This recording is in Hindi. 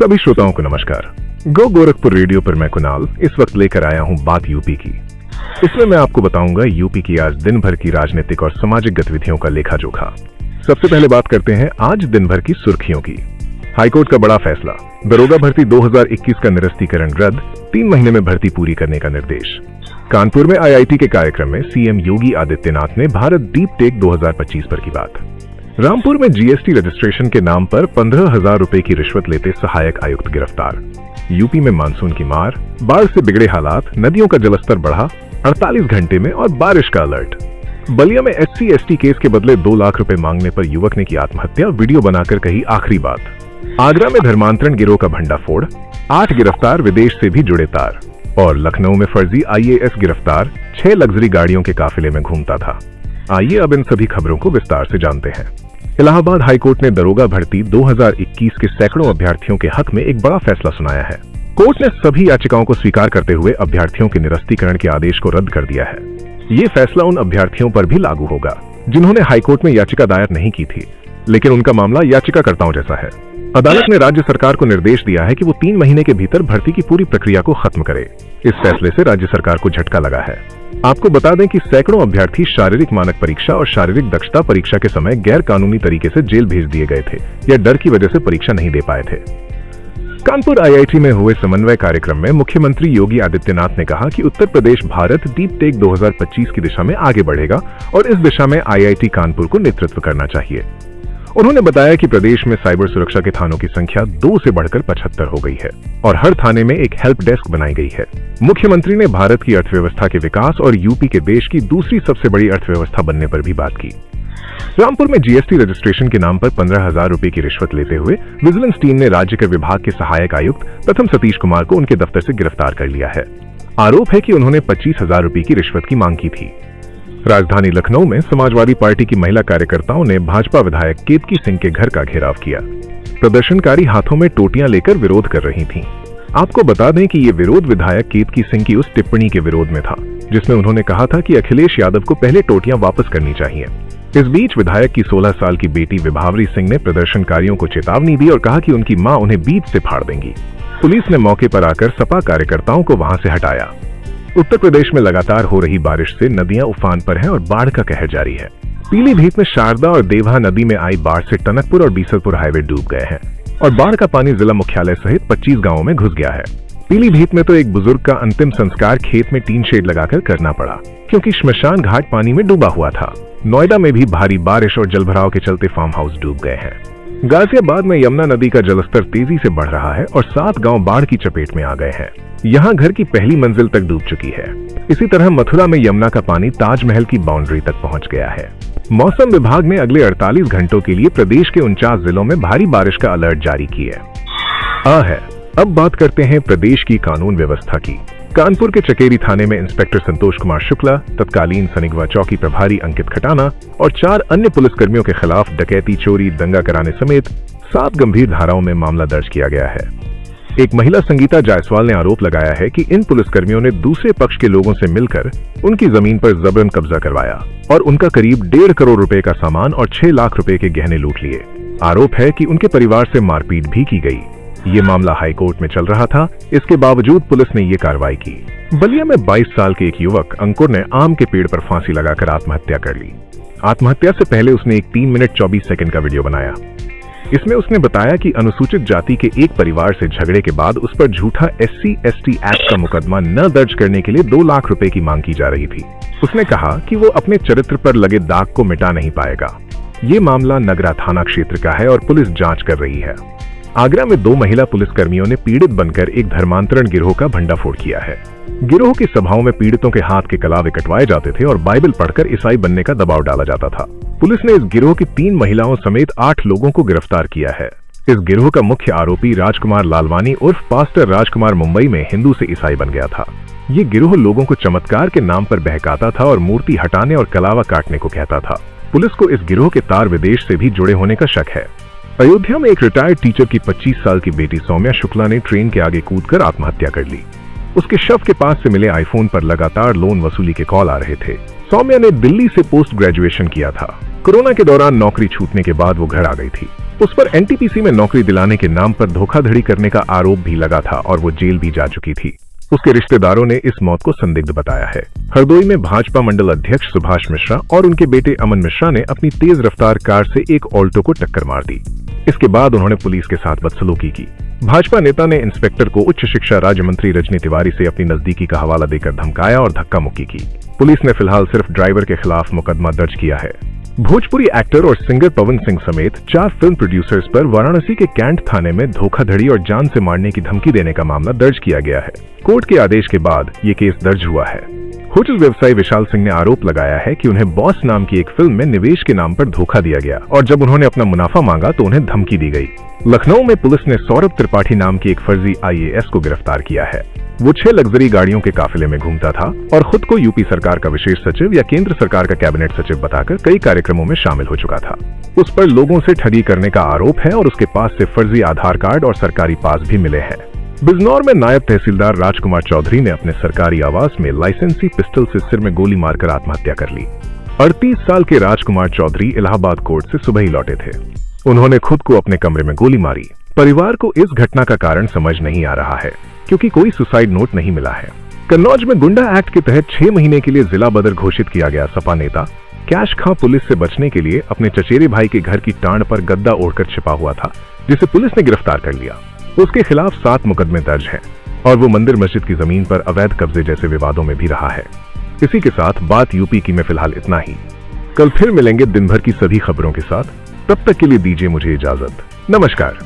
सभी श्रोताओं को नमस्कार। गो गोरखपुर रेडियो पर मैं कुणाल इस वक्त लेकर आया हूं बात यूपी की। इसमें मैं आपको बताऊंगा यूपी की आज दिन भर की राजनीतिक और सामाजिक गतिविधियों का लेखा जोखा। सबसे पहले बात करते हैं आज दिन भर की सुर्खियों की। हाईकोर्ट का बड़ा फैसला, दरोगा भर्ती 2021 का निरस्तीकरण रद्द, 3 महीने में भर्ती पूरी करने का निर्देश। कानपुर में आईआईटी के कार्यक्रम में सीएम योगी आदित्यनाथ ने भारत डीप टेक 2025 पर की बात। रामपुर में जीएसटी रजिस्ट्रेशन के नाम पर 15,000 रुपए की रिश्वत लेते सहायक आयुक्त गिरफ्तार। यूपी में मानसून की मार, बाढ़ से बिगड़े हालात, नदियों का जलस्तर बढ़ा 48 घंटे में और बारिश का अलर्ट। बलिया में SC/ST केस के बदले 2 लाख रुपए मांगने पर युवक ने की आत्महत्या, वीडियो बनाकर कही आखिरी बात। आगरा में धर्मांतरण गिरोह का भंडाफोड़, 8 गिरफ्तार, विदेश से भी जुड़े तार। और लखनऊ में फर्जी IAS गिरफ्तार, 6 लग्जरी गाड़ियों के काफिले में घूमता था। आइए अब इन सभी खबरों को विस्तार से जानते हैं। इलाहाबाद हाईकोर्ट ने दरोगा भर्ती 2021 के सैकड़ों अभ्यर्थियों के हक में एक बड़ा फैसला सुनाया है। कोर्ट ने सभी याचिकाओं को स्वीकार करते हुए अभ्यर्थियों के निरस्तीकरण के आदेश को रद्द कर दिया है। ये फैसला उन अभ्यर्थियों पर भी लागू होगा जिन्होंने हाईकोर्ट में याचिका दायर नहीं की थी, लेकिन उनका मामला याचिकाकर्ताओं जैसा है। अदालत ने राज्य सरकार को निर्देश दिया है कि वो 3 महीने के भीतर भर्ती की पूरी प्रक्रिया को खत्म करे। इस फैसले से राज्य सरकार को झटका लगा है। आपको बता दें कि सैकड़ों अभ्यर्थी शारीरिक मानक परीक्षा और शारीरिक दक्षता परीक्षा के समय गैर कानूनी तरीके से जेल भेज दिए गए थे या डर की वजह से परीक्षा नहीं दे पाए थे। कानपुर आईआईटी में हुए समन्वय कार्यक्रम में मुख्यमंत्री योगी आदित्यनाथ ने कहा कि उत्तर प्रदेश भारत डीप टेक 2025 की दिशा में आगे बढ़ेगा और इस दिशा में आईआईटी कानपुर को नेतृत्व करना चाहिए। उन्होंने बताया कि प्रदेश में साइबर सुरक्षा के थानों की संख्या 2 से बढ़कर 75 हो गई है और हर थाने में एक हेल्प डेस्क बनाई गई है। मुख्यमंत्री ने भारत की अर्थव्यवस्था के विकास और यूपी के देश की दूसरी सबसे बड़ी अर्थव्यवस्था बनने पर भी बात की। रामपुर में जीएसटी रजिस्ट्रेशन के नाम पर 15,000 रुपए की रिश्वत लेते हुए विजिलेंस टीम ने राज्य के विभाग के सहायक आयुक्त प्रथम सतीश कुमार को उनके दफ्तर से गिरफ्तार कर लिया है। आरोप है कि उन्होंने 25,000 रुपए की रिश्वत की मांग की थी। राजधानी लखनऊ में समाजवादी पार्टी की महिला कार्यकर्ताओं ने भाजपा विधायक केतकी सिंह के घर का घेराव किया। प्रदर्शनकारी हाथों में टोटियां लेकर विरोध कर रही थीं। आपको बता दें कि ये विरोध विधायक केतकी सिंह की उस टिप्पणी के विरोध में था जिसमें उन्होंने कहा था कि अखिलेश यादव को पहले टोटियां वापस करनी चाहिए। इस बीच विधायक की 16 साल की बेटी विभावरी सिंह ने प्रदर्शनकारियों को चेतावनी दी और कहा कि उनकी मां उन्हें बीच से फाड़ देंगी। पुलिस ने मौके पर आकर सपा कार्यकर्ताओं को वहां से हटाया। उत्तर प्रदेश में लगातार हो रही बारिश से नदियां उफान पर हैं और बाढ़ का कहर जारी है। पीलीभीत में शारदा और देवहा नदी में आई बाढ़ से टनकपुर और बीसलपुर हाईवे डूब गए हैं और बाढ़ का पानी जिला मुख्यालय सहित 25 गांवों में घुस गया है। पीलीभीत में तो एक बुजुर्ग का अंतिम संस्कार खेत में टीन शेड लगाकर करना पड़ा क्योंकि श्मशान घाट पानी में डूबा हुआ था। नोएडा में भी भारी बारिश और जलभराव के चलते फार्म हाउस डूब गए हैं। गाजियाबाद में यमुना नदी का जलस्तर तेजी से बढ़ रहा है और 7 गांव बाढ़ की चपेट में आ गए हैं। यहां घर की पहली मंजिल तक डूब चुकी है। इसी तरह मथुरा में यमुना का पानी ताजमहल की बाउंड्री तक पहुंच गया है। मौसम विभाग ने अगले 48 घंटों के लिए प्रदेश के 49 जिलों में भारी बारिश का अलर्ट जारी किया है। अब बात करते हैं प्रदेश की कानून व्यवस्था की। कानपुर के चकेरी थाने में इंस्पेक्टर संतोष कुमार शुक्ला, तत्कालीन सनिगवा चौकी प्रभारी अंकित खटाना और 4 अन्य पुलिसकर्मियों के खिलाफ डकैती, चोरी, दंगा कराने समेत 7 गंभीर धाराओं में मामला दर्ज किया गया है। एक महिला संगीता जायसवाल ने आरोप लगाया है कि इन पुलिसकर्मियों ने दूसरे पक्ष के लोगों से मिलकर उनकी जमीन पर जबरन कब्जा करवाया और उनका करीब 1.5 करोड़ रुपए का सामान और 6 लाख रुपए के गहने लूट लिए। आरोप है कि उनके परिवार से मारपीट भी की गई। ये मामला हाईकोर्ट में चल रहा था, इसके बावजूद पुलिस ने ये कार्रवाई की। बलिया में 22 साल के एक युवक अंकुर ने आम के पेड़ पर फांसी लगाकर आत्महत्या कर ली। आत्महत्या से पहले उसने एक 3 मिनट 24 सेकंड का वीडियो बनाया। इसमें उसने बताया कि अनुसूचित जाति के एक परिवार से झगड़े के बाद उस पर झूठा SC/ST एक्ट का मुकदमा न दर्ज करने के लिए 2 लाख रुपए की मांग की जा रही थी। उसने कहा कि वो अपने चरित्र पर लगे दाग को मिटा नहीं पाएगा। ये मामला नगरा थाना क्षेत्र का है और पुलिस जांच कर रही है। आगरा में 2 महिला पुलिसकर्मियों ने पीड़ित बनकर एक धर्मांतरण गिरोह का भंडाफोड़ किया है। गिरोह की सभाओं में पीड़ितों के हाथ के कलावे कटवाए जाते थे और बाइबल पढ़कर ईसाई बनने का दबाव डाला जाता था। पुलिस ने इस गिरोह की 3 महिलाओं समेत 8 लोगों को गिरफ्तार किया है। इस गिरोह का मुख्य आरोपी राजकुमार लालवानी उर्फ पास्टर राजकुमार मुंबई में हिंदू से ईसाई बन गया था। ये गिरोह लोगों को चमत्कार के नाम पर बहकाता था और मूर्ति हटाने और कलावा काटने को कहता था। पुलिस को इस गिरोह के तार विदेश से भी जुड़े होने का शक है। अयोध्या में एक रिटायर्ड टीचर की 25 साल की बेटी सौम्या शुक्ला ने ट्रेन के आगे कूदकर आत्महत्या कर ली। उसके शव के पास से मिले आईफोन पर लगातार लोन वसूली के कॉल आ रहे थे। सौम्या ने दिल्ली से पोस्ट ग्रेजुएशन किया था। कोरोना के दौरान नौकरी छूटने के बाद वो घर आ गई थी। उस पर एनटीपीसी में नौकरी दिलाने के नाम पर धोखाधड़ी करने का आरोप भी लगा था और वो जेल भी जा चुकी थी। उसके रिश्तेदारों ने इस मौत को संदिग्ध बताया है। हरदोई में भाजपा मंडल अध्यक्ष सुभाष मिश्रा और उनके बेटे अमन मिश्रा ने अपनी तेज रफ्तार कार से एक ऑल्टो को टक्कर मार दी। इसके बाद उन्होंने पुलिस के साथ बदसलूकी की। भाजपा नेता ने इंस्पेक्टर को उच्च शिक्षा राज्य मंत्री रजनी तिवारी से अपनी नजदीकी का हवाला देकर धमकाया और धक्का मुक्की की। पुलिस ने फिलहाल सिर्फ ड्राइवर के खिलाफ मुकदमा दर्ज किया है। भोजपुरी एक्टर और सिंगर पवन सिंह समेत 4 फिल्म प्रोड्यूसर्स पर वाराणसी के कैंट थाने में धोखाधड़ी और जान से मारने की धमकी देने का मामला दर्ज किया गया है। कोर्ट के आदेश के बाद ये केस दर्ज हुआ है। होटल व्यवसायी विशाल सिंह ने आरोप लगाया है कि उन्हें बॉस नाम की एक फिल्म में निवेश के नाम पर धोखा दिया गया और जब उन्होंने अपना मुनाफा मांगा तो उन्हें धमकी दी गई। लखनऊ में पुलिस ने सौरभ त्रिपाठी नाम की एक फर्जी IAS को गिरफ्तार किया है। वो 6 लग्जरी गाड़ियों के काफिले में घूमता था और खुद को यूपी सरकार का विशेष सचिव या केंद्र सरकार का कैबिनेट सचिव बताकर कई कार्यक्रमों में शामिल हो चुका था। उस पर लोगों से ठगी करने का आरोप है और उसके पास से फर्जी आधार कार्ड और सरकारी पास भी मिले हैं। बिजनौर में नायब तहसीलदार राजकुमार चौधरी ने अपने सरकारी आवास में लाइसेंसी पिस्टल से सिर में गोली मारकर आत्महत्या कर ली। 38 साल के राजकुमार चौधरी इलाहाबाद कोर्ट से सुबह ही लौटे थे। उन्होंने खुद को अपने कमरे में गोली मारी। परिवार को इस घटना का कारण समझ नहीं आ रहा है क्योंकि कोई सुसाइड नोट नहीं मिला है। कन्नौज में गुंडा एक्ट के तहत 6 महीने के लिए जिला बदर घोषित किया गया सपा नेता कैश खां पुलिस से बचने के लिए अपने चचेरे भाई के घर की टांड पर गद्दा ओढ़कर छिपा हुआ था, जिसे पुलिस ने गिरफ्तार कर लिया। उसके खिलाफ 7 मुकदमे दर्ज हैं और वो मंदिर मस्जिद की जमीन पर अवैध कब्जे जैसे विवादों में भी रहा है। इसी के साथ बात यूपी की में फिलहाल इतना ही। कल फिर मिलेंगे दिन भर की सभी खबरों के साथ। तब तक के लिए दीजिए मुझे इजाजत। नमस्कार।